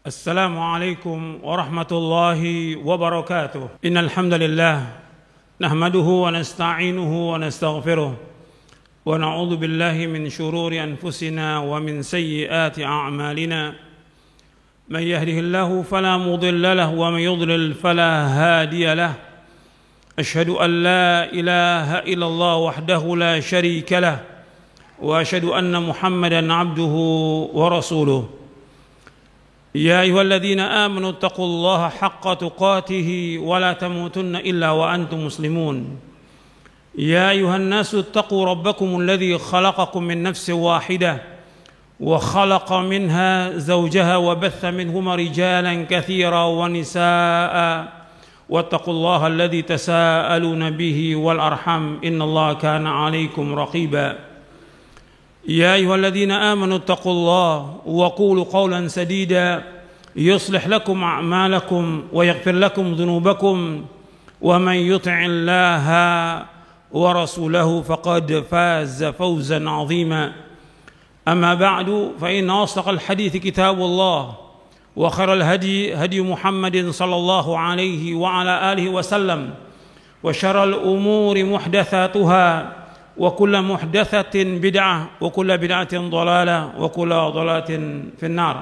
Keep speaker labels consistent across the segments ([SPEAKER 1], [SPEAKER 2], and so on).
[SPEAKER 1] السلام عليكم ورحمة الله وبركاته. إن الحمد لله نحمده ونستعينه ونستغفره ونعوذ بالله من شرور أنفسنا ومن سيئات أعمالنا. من يهده الله فلا مضل له ومن يضلل فلا هادي له. أشهد أن لا إله إلا الله وحده لا شريك له وأشهد أن محمدا عبده ورسوله. يا أيها الذين آمنوا اتقوا الله حق تقاته ولا تموتن إلا وأنتم مسلمون. يا أيها الناس اتقوا ربكم الذي خلقكم من نفس واحدة وخلق منها زوجها وبث منهما رجالا كثيرا ونساء واتقوا الله الذي تساءلون به والأرحام إن الله كان عليكم رقيبا. يا أيها الذين آمنوا اتقوا الله وقولوا قولا سديدا يصلح لكم أعمالكم ويغفر لكم ذنوبكم ومن يطع الله ورسوله فقد فاز فوزا عظيما. أما بعد فإن أصدق الحديث كتاب الله وخير الهدي هدي محمد صلى الله عليه وعلى آله وسلم وشر الأمور محدثاتها وكل محدثة بدعة وكل بدعة ضلالة وكل ضلالة في النار.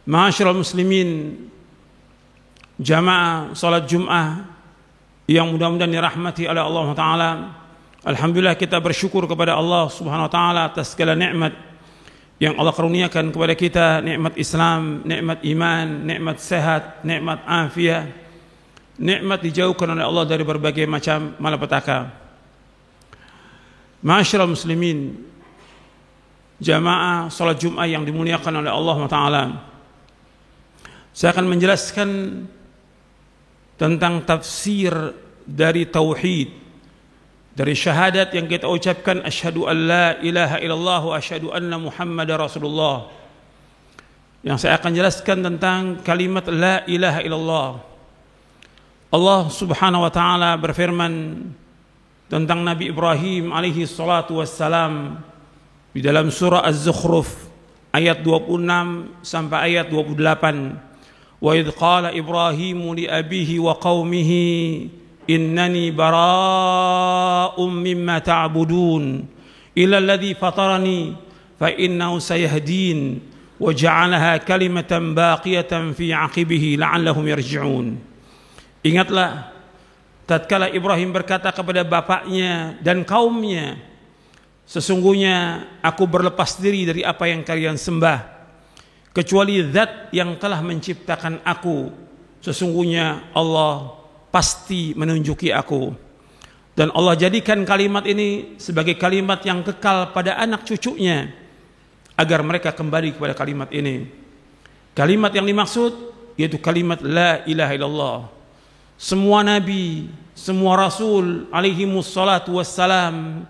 [SPEAKER 1] Ma'asyiral muslimin, jamaah salat Jumat yang mudah-mudahan dirahmati oleh Allah Ta'ala. Alhamdulillah kita bersyukur kepada Allah Subhanahu Wa Ta'ala atas segala nikmat yang Allah karuniakan kepada kita, nikmat Islam, nikmat iman, nikmat sehat, nikmat afiat, nikmat dijauhkan oleh Allah dari berbagai macam malapetaka. Ma'asyiral muslimin, jamaah salat Jumat yang dimuliakan oleh Allah Ta'ala, saya akan menjelaskan tentang tafsir dari tauhid, dari syahadat yang kita ucapkan asyhadu an la ilaha illallah wa asyhadu anna muhammadar rasulullah. Yang saya akan jelaskan tentang kalimat la ilaha illallah. Allah Subhanahu wa Ta'ala berfirman tentang Nabi Ibrahim alaihi salatu wassalam di dalam surah Az-Zukhruf ayat 26 sampai ayat 28. Wa idh qala Ibrahimu li abihi wa qaumihi innani bara'um mimma ta'budun illa alladhi fatarani fa innahu sayahdin wa ja'alaha kalimatan baqiyatan fi 'aqibihi la'allahum yarji'un. Ingatlah tatkala Ibrahim berkata kepada bapaknya dan kaumnya, sesungguhnya aku berlepas diri dari apa yang kalian sembah kecuali zat yang telah menciptakan aku. Sesungguhnya Allah pasti menunjuki aku. Dan Allah jadikan kalimat ini sebagai kalimat yang kekal pada anak cucunya agar mereka kembali kepada kalimat ini. Kalimat yang dimaksud yaitu kalimat la ilaha illallah. Semua nabi, semua rasul alaihimus salatu wassalam,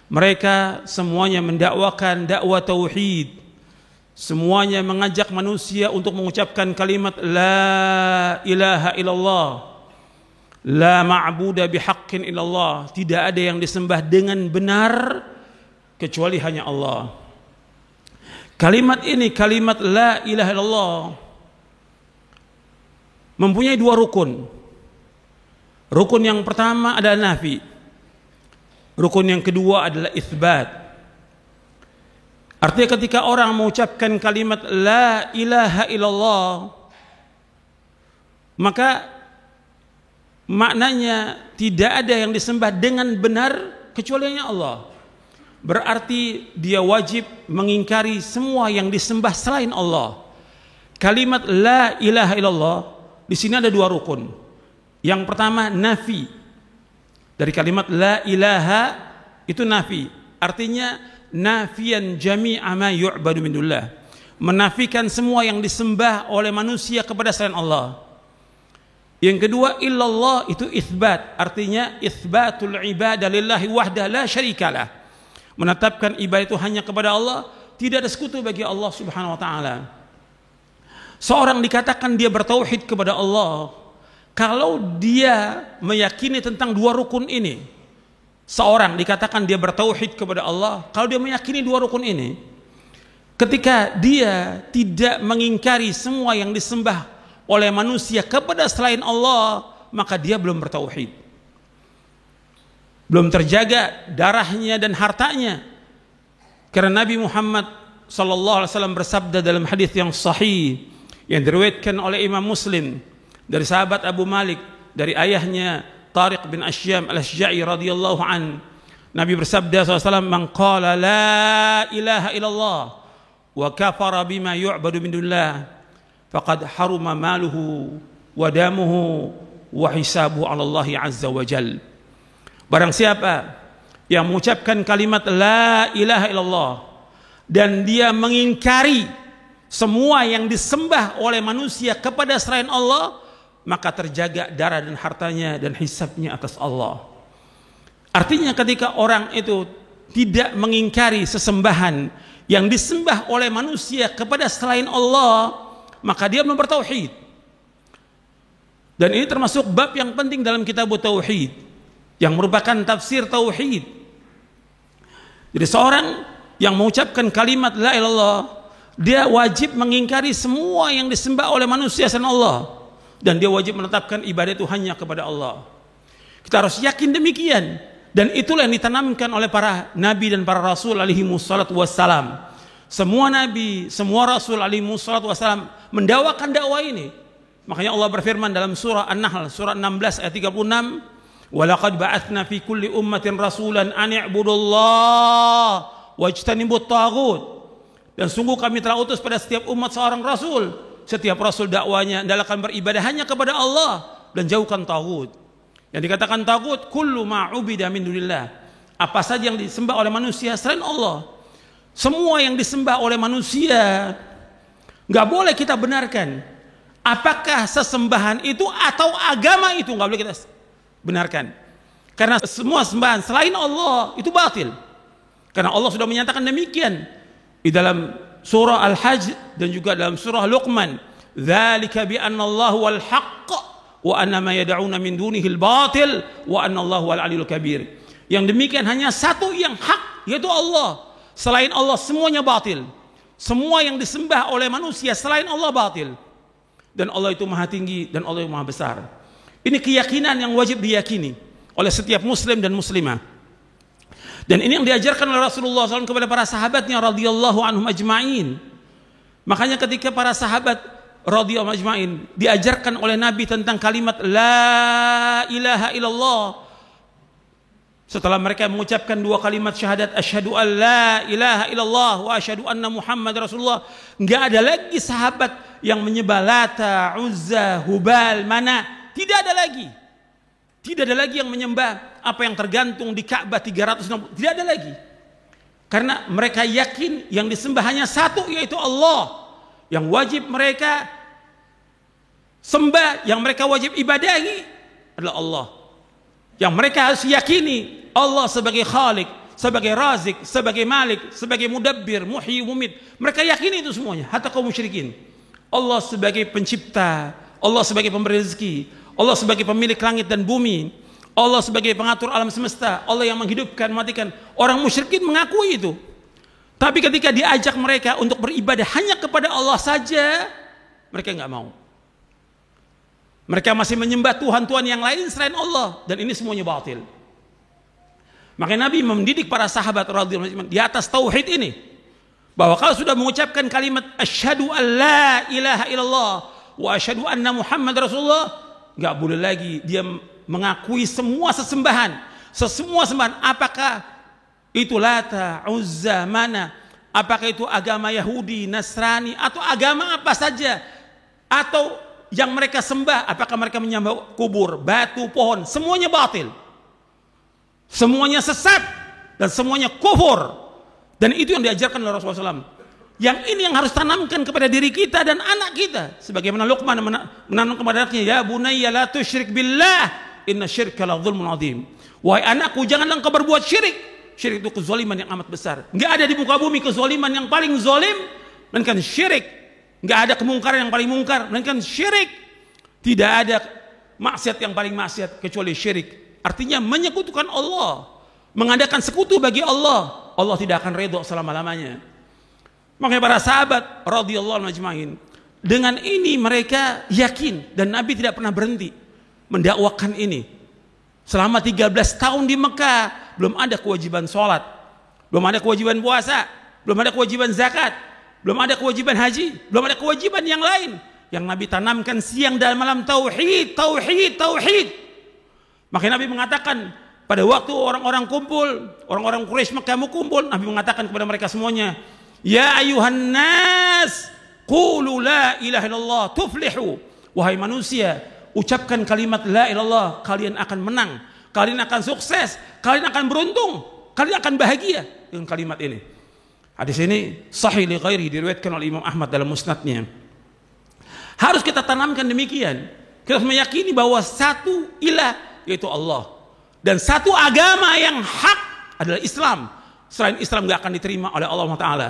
[SPEAKER 1] mereka semuanya mendakwakan dakwah tauhid. Semuanya mengajak manusia untuk mengucapkan kalimat la ilaha illallah. La ma'buda bihaqqin illallah. Tidak ada yang disembah dengan benar kecuali hanya Allah. Kalimat ini, kalimat la ilaha illallah, mempunyai dua rukun. Rukun yang pertama adalah nafi. Rukun yang kedua adalah itsbat. Artinya ketika orang mengucapkan kalimat la ilaha illallah, maka maknanya tidak ada yang disembah dengan benar kecuali hanya Allah. Berarti dia wajib mengingkari semua yang disembah selain Allah. Kalimat la ilaha illallah di sini ada dua rukun. Yang pertama nafi. Dari kalimat la ilaha itu nafi. Artinya nafian jami'a ma yu'badu min dunillah, menafikan semua yang disembah oleh manusia kepada selain Allah. Yang kedua illallah itu itsbat, artinya itsbatul ibadah lillahi wahdah la syarikalah, menetapkan ibadah itu hanya kepada Allah, tidak ada sekutu bagi Allah Subhanahu wa Ta'ala. Seorang dikatakan dia bertauhid kepada Allah kalau dia meyakini tentang dua rukun ini. Seorang dikatakan dia bertauhid kepada Allah kalau dia meyakini dua rukun ini. ketika dia tidak mengingkari semua yang disembah oleh manusia kepada selain Allah, maka dia belum bertauhid, belum terjaga darahnya dan hartanya. Karena Nabi Muhammad sallallahu alaihi wasallam bersabda dalam hadis yang sahih yang diriwayatkan oleh Imam Muslim dari sahabat Abu Malik dari ayahnya Tariq bin Ashyam al-Ashja'i radhiyallahu an, Nabi bersabda SAW, "Man qala la ilaha illallah wa kafara bima yu'badu min dunillah faqad haruma maluhu wa damuhu wa hisabuhu 'ala Allah azza wa jal." Barang siapa yang mengucapkan kalimat la ilaha illallah dan dia mengingkari semua yang disembah oleh manusia kepada selain Allah, maka terjaga darah dan hartanya dan hisabnya atas Allah. Artinya ketika orang itu tidak mengingkari sesembahan yang disembah oleh manusia kepada selain Allah, maka dia belum bertauhid. Dan ini termasuk bab yang penting dalam kitab tauhid yang merupakan tafsir tauhid. Jadi seorang yang mengucapkan kalimat la ilaha illallah, dia wajib mengingkari semua yang disembah oleh manusia selain Allah, dan dia wajib menetapkan ibadah itu hanya kepada Allah. Kita harus yakin demikian, dan itulah yang ditanamkan oleh para nabi dan para rasul alaihi wassalatu wassalam. Semua nabi, semua rasul alaihi wassalatu wassalam mendakwakan dakwah ini. Makanya Allah berfirman dalam surah An-Nahl surah 16 ayat 36, "Wa laqad ba'atsna fi kulli ummatin rasulan an i'budullaha wajtanibut taghut." Dan sungguh kami telah utus pada setiap umat seorang rasul. Setiap rasul dakwanya hendaklah beribadah hanya kepada Allah dan jauhkan taghut. Yang dikatakan taghut, kullu ma ubida min dunillah, apa saja yang disembah oleh manusia selain Allah. Semua yang disembah oleh manusia nggak boleh kita benarkan. Apakah sesembahan itu atau agama itu nggak boleh kita benarkan. Karena semua sembahan selain Allah itu batil. Karena Allah sudah menyatakan demikian di dalam surah Al-Hajj dan juga dalam surah Luqman, "Dzalika bi anna Allah wal haqq wa anna ma yad'una min dunihi al-batil wa anna Allah wal 'aliyyul kabir." Yang demikian hanya satu yang hak, yaitu Allah. Selain Allah semuanya batil. Semua yang disembah oleh manusia selain Allah batil. Dan Allah itu Maha Tinggi dan Allah itu Maha Besar. Ini keyakinan yang wajib diyakini oleh setiap muslim dan muslimah. Dan ini yang diajarkan oleh Rasulullah SAW kepada para sahabatnya radhiyallahu anhum ajma'in. Makanya ketika para sahabat radhiyallahu ajma'in diajarkan oleh Nabi tentang kalimat la ilaha illallah, setelah mereka mengucapkan dua kalimat syahadat asyhadu an la ilaha illallah wa asyhadu anna Muhammad Rasulullah, enggak ada lagi sahabat yang menyembah Lata, Uzza, Hubal, Mana, tidak ada lagi. Tidak ada lagi yang menyembah apa yang tergantung di Ka'bah 360, tidak ada lagi. Karena mereka yakin yang disembah hanya satu, yaitu Allah. Yang wajib mereka sembah, yang mereka wajib ibadahi adalah Allah. Yang mereka harus yakini Allah sebagai Khalik, sebagai Razik, sebagai Malik, sebagai Mudabbir, Muhyi, Mumit. Mereka yakini itu semuanya, hatta kaum musyrikin. Allah sebagai pencipta, Allah sebagai pemberi rezeki, Allah sebagai pemilik langit dan bumi, Allah sebagai pengatur alam semesta, Allah yang menghidupkan, mematikan. Orang musyrikin mengakui itu. Tapi ketika diajak mereka untuk beribadah hanya kepada Allah saja, mereka enggak mau. Mereka masih menyembah Tuhan-Tuhan yang lain selain Allah, dan ini semuanya batil. Makanya Nabi mendidik para sahabat radhiyallahu anhum di atas tauhid ini, bahwa kalau sudah mengucapkan kalimat asyhadu an la ilaha illallah wa asyhadu anna Muhammad Rasulullah, nggak boleh lagi dia mengakui semua sesembahan, apakah itu Lata, Uzza, Mana, apakah itu agama Yahudi, Nasrani, atau agama apa saja, atau yang mereka sembah, apakah mereka menyembah kubur, batu, pohon, semuanya batil, semuanya sesat, dan semuanya kufur. Dan itu yang diajarkan oleh Rasulullah SAW. Yang ini yang harus tanamkan kepada diri kita dan anak kita, sebagaimana Luqman menanam kepada anaknya, ya bunayya la tusyrik billah inna syirka la dzulmun adzim. Wahai anakku, janganlah engkau berbuat syirik. Syirik itu kezaliman yang amat besar. Enggak ada di muka bumi kezaliman yang paling zalim melainkan syirik. Enggak ada kemungkaran yang paling mungkar melainkan syirik. Tidak ada maksiat yang paling maksiat kecuali syirik. Artinya menyekutukan Allah, mengadakan sekutu bagi Allah. Allah tidak akan redha selama-lamanya. Makanya para sahabat radhiyallahu anhum ajmain, dengan ini mereka yakin, dan Nabi tidak pernah berhenti mendakwakan ini. Selama 13 tahun di Mekah belum ada kewajiban sholat, belum ada kewajiban puasa, belum ada kewajiban zakat, belum ada kewajiban haji, belum ada kewajiban yang lain. Yang Nabi tanamkan siang dan malam tauhid, tauhid, tauhid. Makanya Nabi mengatakan pada waktu orang-orang kumpul, orang-orang Quraisy Mekah mau kumpul, Nabi mengatakan kepada mereka semuanya, ya ayuhan nas, qulu la ilaha illallah tuflihu. Wahai manusia, ucapkan kalimat la ilallah, kalian akan menang, kalian akan sukses, kalian akan beruntung, kalian akan bahagia dengan kalimat ini. Hadis ini sahih li ghairi, diriwayatkan oleh Imam Ahmad dalam musnadnya. Harus kita tanamkan demikian. Kita harus meyakini bahwa satu ilah, yaitu Allah, dan satu agama yang hak adalah Islam. Selain Islam gak akan diterima oleh Allah Taala.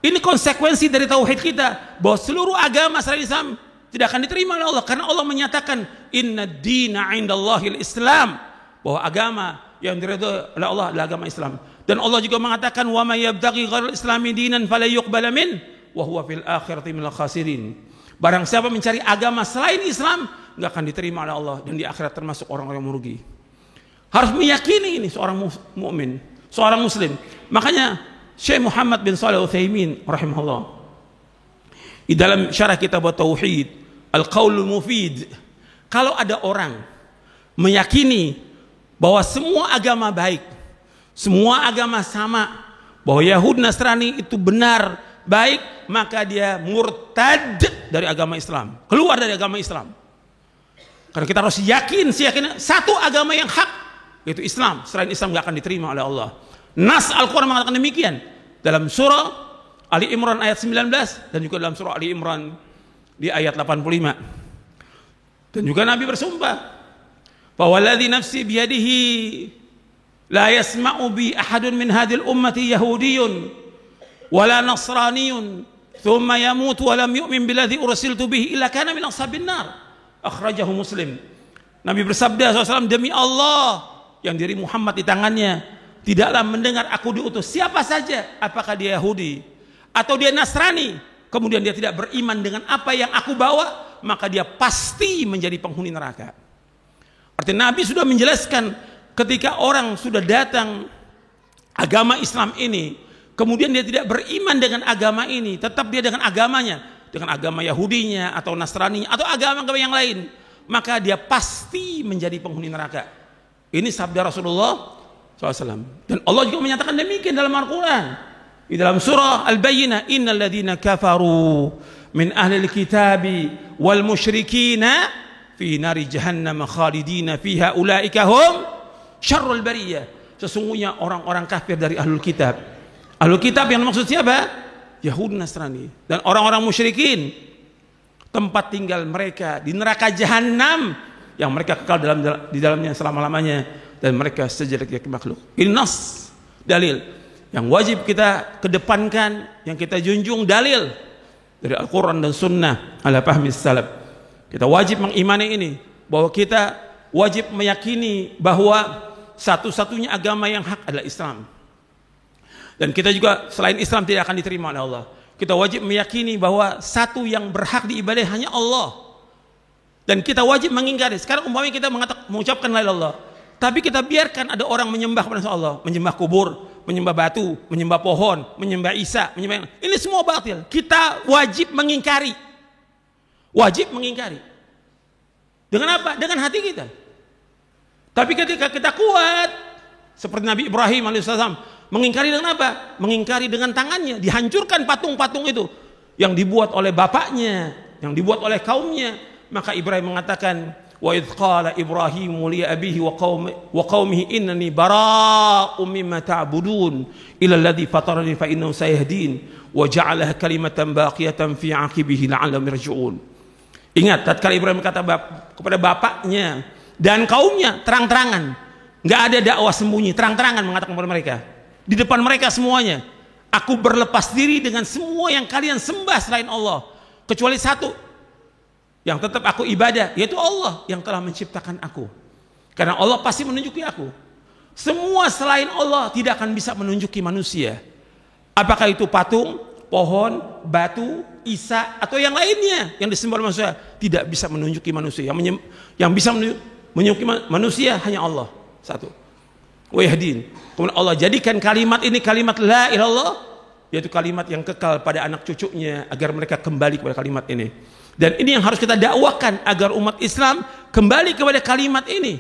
[SPEAKER 1] Ini konsekuensi dari tauhid kita, bahwa seluruh agama selain Islam tidak akan diterima oleh Allah, karena Allah menyatakan inna dina indallahil Islam, bahwa agama yang diridhoi oleh Allah adalah agama Islam. Dan Allah juga mengatakan wa may yabtaghi ghairal islami dinan fala yuqbala min wa huwa fil akhirati minal khasirin. Barang siapa mencari agama selain Islam, enggak akan diterima oleh Allah, dan di akhirat termasuk orang-orang yang merugi. Harus meyakini ini seorang mukmin, seorang muslim. Makanya Syekh Muhammad bin Shalih Al-Utsaimin rahimahullah, di dalam syarah kitab Tauhid Al-Qaulul Mufid, kalau ada orang meyakini bahwa semua agama baik, semua agama sama, bahwa Yahudi Nasrani itu benar, baik, maka dia murtad dari agama Islam, keluar dari agama Islam. Karena kita harus yakin satu agama yang hak, yaitu Islam. Selain Islam gak akan diterima oleh Allah. Nas Al-Quran mengatakan demikian dalam surah Ali Imran ayat 19, dan juga dalam surah Ali Imran di ayat 85. Dan juga Nabi bersumpah, "Fawalladzi nafsi biyadihi la yasma'u bi ahadun min hadhil ummati yahudiyyun wala nasraniyun thumma yamutu wa lam yu'min billadzi ursiltu bihi illa kana min ashabin nar." Akhrajahu Muslim. Nabi bersabda SAW, demi Allah yang diri Muhammad di tangannya, tidaklah mendengar aku diutus siapa saja, apakah dia Yahudi atau dia Nasrani, kemudian dia tidak beriman dengan apa yang aku bawa, maka dia pasti menjadi penghuni neraka. Artinya Nabi sudah menjelaskan, ketika orang sudah datang agama Islam ini, kemudian dia tidak beriman dengan agama ini, tetap dia dengan agamanya, dengan agama Yahudinya atau Nasrani atau agama-agama yang lain, maka dia pasti menjadi penghuni neraka. Ini sabda Rasulullah SAW. Dan Allah juga menyatakan demikian dalam Al-Quran, di dalam surah Al-Bayyinah, innal ladzina kafaru min ahlil kitabi wal musyrikina fi nari jahannam khalidina fiha ulaika hum syarrul bariyah. Sesungguhnya orang-orang kafir dari ahlul kitab. Ahlul kitab yang maksud siapa? Yahudi Nasrani dan orang-orang musyrikin, tempat tinggal mereka di neraka jahanam yang mereka kekal di dalamnya selama-lamanya, dan mereka sejelek-jelek makhluk. Ini nas, dalil yang wajib kita kedepankan, yang kita junjung, dalil dari Al-Quran dan Sunnah ala fahmi salaf. Kita wajib mengimani ini, bahwa kita wajib meyakini bahwa satu-satunya agama yang hak adalah Islam. Dan kita juga selain Islam tidak akan diterima oleh Allah. Kita wajib meyakini bahwa satu yang berhak diibadahi hanya Allah. Dan kita wajib mengingkari. Sekarang umpamanya kita mengucapkan la ilaha illallah, tapi kita biarkan ada orang menyembah kepada Allah, menyembah kubur, menyembah batu, menyembah pohon, menyembah Isa, menyembah ini semua batil. Kita wajib mengingkari. Wajib mengingkari. Dengan apa? Dengan hati kita. Tapi ketika kita kuat, seperti Nabi Ibrahim alaihissalam, mengingkari dengan apa? Mengingkari dengan tangannya. Dihancurkan patung-patung itu yang dibuat oleh bapaknya, yang dibuat oleh kaumnya. Maka Ibrahim mengatakan, wa idh qala Ibrahimu li abihi wa qaumihi innani bara'um mimma ta'budun ila alladhi fatarani fa innahu sayahdin wa ja'alaha kalimatan baqiyatan fi 'aqibihi la'allahum yarji'un. Ingat, tatkala Ibrahim kata kepada bapaknya dan kaumnya, terang-terangan, enggak ada dakwah sembunyi, terang-terangan mengatakan kepada mereka, di depan mereka semuanya, aku berlepas diri dengan semua yang kalian sembah selain Allah, kecuali satu yang tetap aku ibadah, yaitu Allah yang telah menciptakan aku. Karena Allah pasti menunjuki aku. Semua selain Allah tidak akan bisa menunjuki manusia. Apakah itu patung, pohon, batu, Isa atau yang lainnya yang disembah oleh manusia tidak bisa menunjuki manusia. Yang bisa menunjuki manusia hanya Allah satu. Wa yahdin. Kemudian Allah jadikan kalimat ini kalimat la ilaha illallah, yaitu kalimat yang kekal pada anak cucunya agar mereka kembali kepada kalimat ini. Dan ini yang harus kita dakwakan agar umat Islam kembali kepada kalimat ini.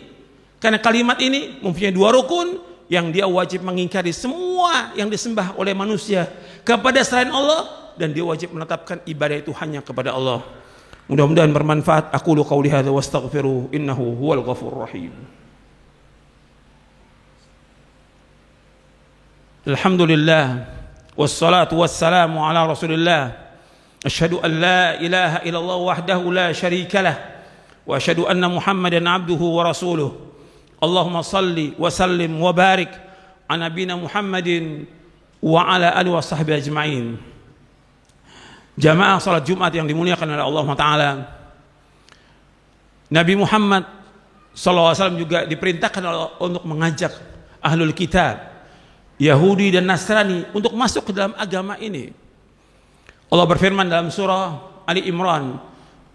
[SPEAKER 1] Karena kalimat ini mempunyai dua rukun yang dia wajib mengingkari semua yang disembah oleh manusia kepada selain Allah, dan dia wajib menetapkan ibadah itu hanya kepada Allah. Mudah-mudahan bermanfaat. Aqulu qauli hadza wastaghfiru innahu huwal ghafurur rahim. Alhamdulillah wassalatu wassalamu ala Rasulillah. Asyhadu an la ilaha illallah wahdahu la syarika lah wa asyhadu anna Muhammadan abduhu wa rasuluh. Allahumma salli wa sallim wa barik ala nabiyina Muhammadin wa ala alihi wa sahbihi ajma'in. Jamaah salat Jumat yang dimuliakan oleh Allah Ta'ala, Nabi Muhammad SAW juga diperintahkan untuk mengajak ahlul kitab, Yahudi dan Nasrani untuk masuk ke dalam agama ini. Allah berfirman dalam surah Ali Imran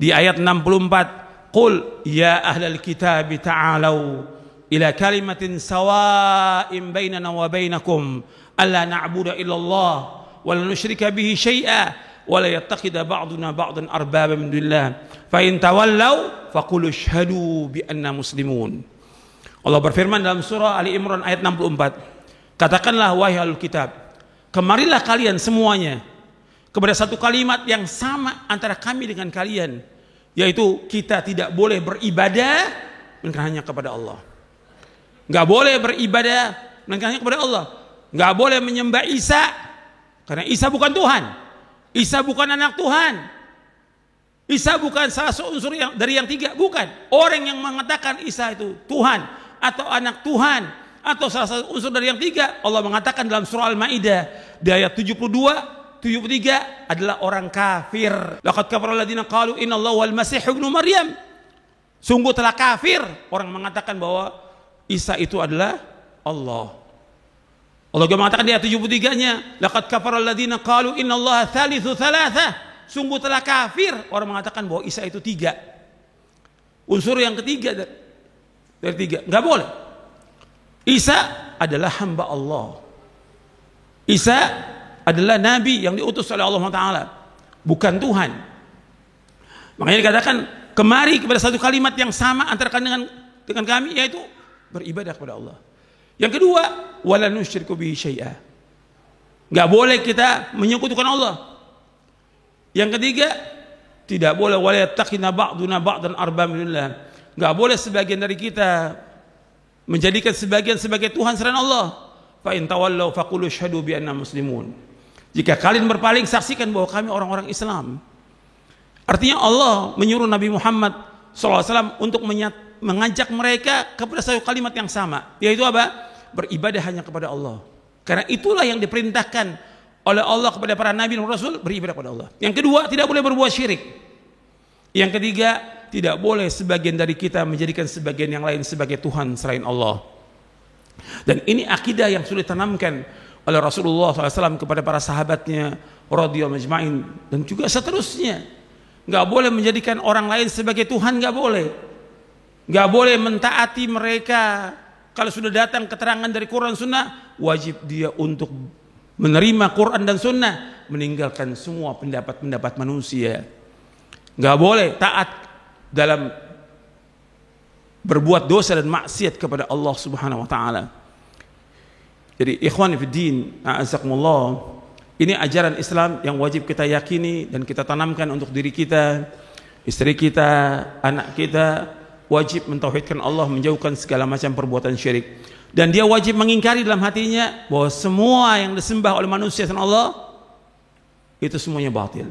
[SPEAKER 1] di ayat 64, Qul ya ahlal kitab ta'alau ila kalimatin sawa'in bainana wa bainakum alla na'budu illallah wa la nusyrika bihi syai'a wala yattakhidha ba'duna ba'dan arbaba min dunillah fa in tawallaw faqulu asyhadu bi anna muslimun. Allah berfirman dalam surah Ali Imran ayat 64, katakanlah wahai ahlul kitab, kemarilah kalian semuanya kepada satu kalimat yang sama antara kami dengan kalian, yaitu kita tidak boleh beribadah melainkan hanya kepada Allah. Enggak boleh beribadah melainkan hanya kepada Allah. Enggak boleh menyembah Isa karena Isa bukan Tuhan. Isa bukan anak Tuhan. Isa bukan salah satu unsur dari yang tiga, bukan. Orang yang mengatakan Isa itu Tuhan atau anak Tuhan atau salah satu unsur dari yang tiga, Allah mengatakan dalam surah Al-Maidah di ayat 72, 73 adalah orang kafir. Laqad kafara alladziina qalu innallaha wal masih ibnu Maryam. Sungguh telah kafir orang mengatakan bahwa Isa itu adalah Allah. Allah juga mengatakan di ayat 73-nya, laqad kafara alladziina qalu innallaha tsalitsu tsalatsa. Sungguh telah kafir orang mengatakan bahwa Isa itu tiga. Unsur yang ketiga dari tiga, enggak boleh. Isa adalah hamba Allah. Isa adalah nabi yang diutus oleh Allah Ta'ala, bukan Tuhan. Makanya dikatakan kemari kepada satu kalimat yang sama antara kalian dengan kami, yaitu beribadah kepada Allah. Yang kedua, wala nusyriku bihi syai'a. Enggak boleh kita menyekutukan Allah. Yang ketiga, tidak boleh wala yattakhidna ba'duna ba'dan arbaba min dunillah. Enggak boleh sebagian dari kita menjadikan sebagian sebagai Tuhan selain Allah. Fa in tawallaw faqulu asyhadu bi anna muslimun. Jika kalian berpaling, saksikan bahwa kami orang-orang Islam. Artinya Allah menyuruh Nabi Muhammad SAW untuk mengajak mereka kepada satu kalimat yang sama, yaitu apa? Beribadah hanya kepada Allah. Karena itulah yang diperintahkan oleh Allah kepada para nabi dan rasul, beribadah kepada Allah. Yang kedua, tidak boleh berbuat syirik. Yang ketiga, tidak boleh sebagian dari kita menjadikan sebagian yang lain sebagai Tuhan selain Allah. Dan ini akidah yang sudah ditanamkan oleh Rasulullah SAW kepada para sahabatnya radhiyallahu ajma'in, dan juga seterusnya. Nggak boleh menjadikan orang lain sebagai Tuhan, nggak boleh. Nggak boleh mentaati mereka. Kalau sudah datang keterangan dari Quran Sunnah, wajib dia untuk menerima Quran dan Sunnah, meninggalkan semua pendapat-pendapat manusia. Nggak boleh taat dalam berbuat dosa dan maksiat kepada Allah Subhanahu Wa Taala. Jadi ikhwan fiddin, a'azakumullah, ini ajaran Islam yang wajib kita yakini dan kita tanamkan untuk diri kita, istri kita, anak kita. Wajib mentauhidkan Allah, menjauhkan segala macam perbuatan syirik, dan dia wajib mengingkari dalam hatinya bahwa semua yang disembah oleh manusia selain Allah itu semuanya batil.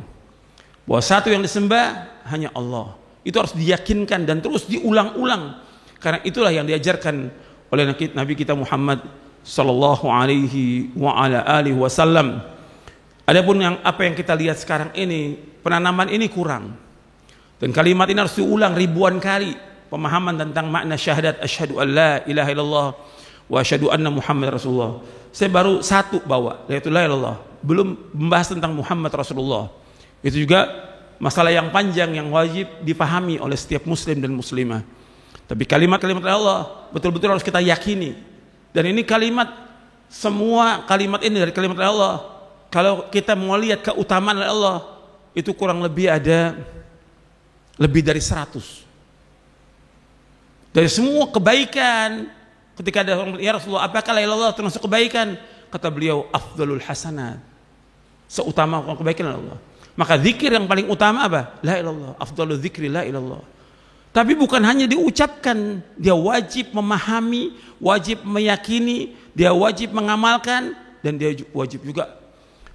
[SPEAKER 1] Bahwa satu yang disembah hanya Allah. Itu harus diyakinkan dan terus diulang-ulang, karena itulah yang diajarkan oleh Nabi kita Muhammad sallallahu alaihi wa ala alihi wasallam. Adapun apa yang kita lihat sekarang ini, penanaman ini kurang, dan kalimat ini harus diulang ribuan kali. Pemahaman tentang makna syahadat asyhadu an la ilaha illallah wa asyhadu anna Muhammad Rasulullah. Saya baru satu bawa, yaitu la ilaha illallah. belum membahas tentang Muhammad Rasulullah. Itu juga masalah yang panjang yang wajib dipahami oleh setiap muslim dan muslimah. Tapi kalimat-kalimat Allah betul-betul harus kita yakini. Dan ini kalimat, semua kalimat ini dari kalimat Allah, kalau kita mau lihat keutamaan Allah, itu kurang lebih ada lebih dari 100. Dari semua kebaikan, ketika ada orang, ya Rasulullah, apakah la ilaha illallah termasuk kebaikan? Kata beliau, afdalul hasanat, seutama kebaikan Allah. Maka zikir yang paling utama apa? La ilaha illallah, afdalul zikri la ilaha illallah. Tapi bukan hanya diucapkan, dia wajib memahami, wajib meyakini, dia wajib mengamalkan, dan dia wajib juga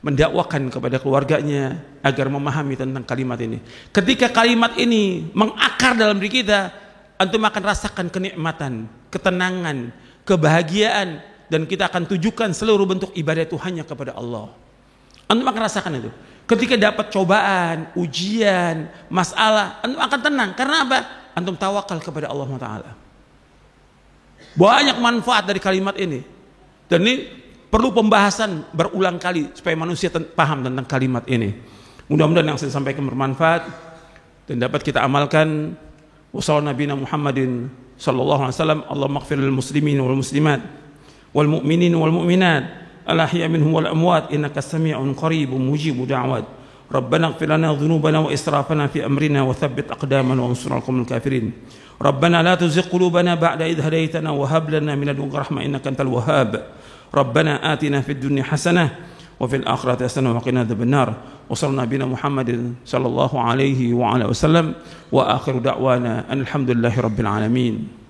[SPEAKER 1] mendakwakan kepada keluarganya agar memahami tentang kalimat ini. Ketika kalimat ini mengakar dalam diri kita, antum akan rasakan kenikmatan, ketenangan, kebahagiaan, dan kita akan tujukan seluruh bentuk ibadah itu hanya kepada Allah. Antum akan rasakan itu. Ketika dapat cobaan, ujian, masalah, antum akan tenang. Karena apa? Antum tawakal kepada Allah Ta'ala. Banyak manfaat dari kalimat ini. Dan ini perlu pembahasan berulang kali supaya manusia paham tentang kalimat ini. Mudah-mudahan yang saya sampaikan bermanfaat dan dapat kita amalkan. Wassallallahu nabiyana Muhammadin sallallahu alaihi wasallam. Allahumma ighfir lil muslimin wal muslimat wal mu'minin wal mu'minat al ahya minhum wal amwat innaka sami'un qaribun mujibud da'wat. ربنا اغفر لنا ذنوبنا وإسرافنا في أمرنا وثبت أقدامنا وانصرنا على القوم الكافرين ربنا لا تزغ قلوبنا بعد إذ هديتنا وهب لنا من لدنك رحمة إنك أنت الوهاب ربنا آتنا في الدنيا حسنة وفي الآخرة حسنة وقنا عذاب النار وصلى نبينا محمد صلى الله عليه وعلى وسلم وآخر دعوانا أن الحمد لله رب العالمين.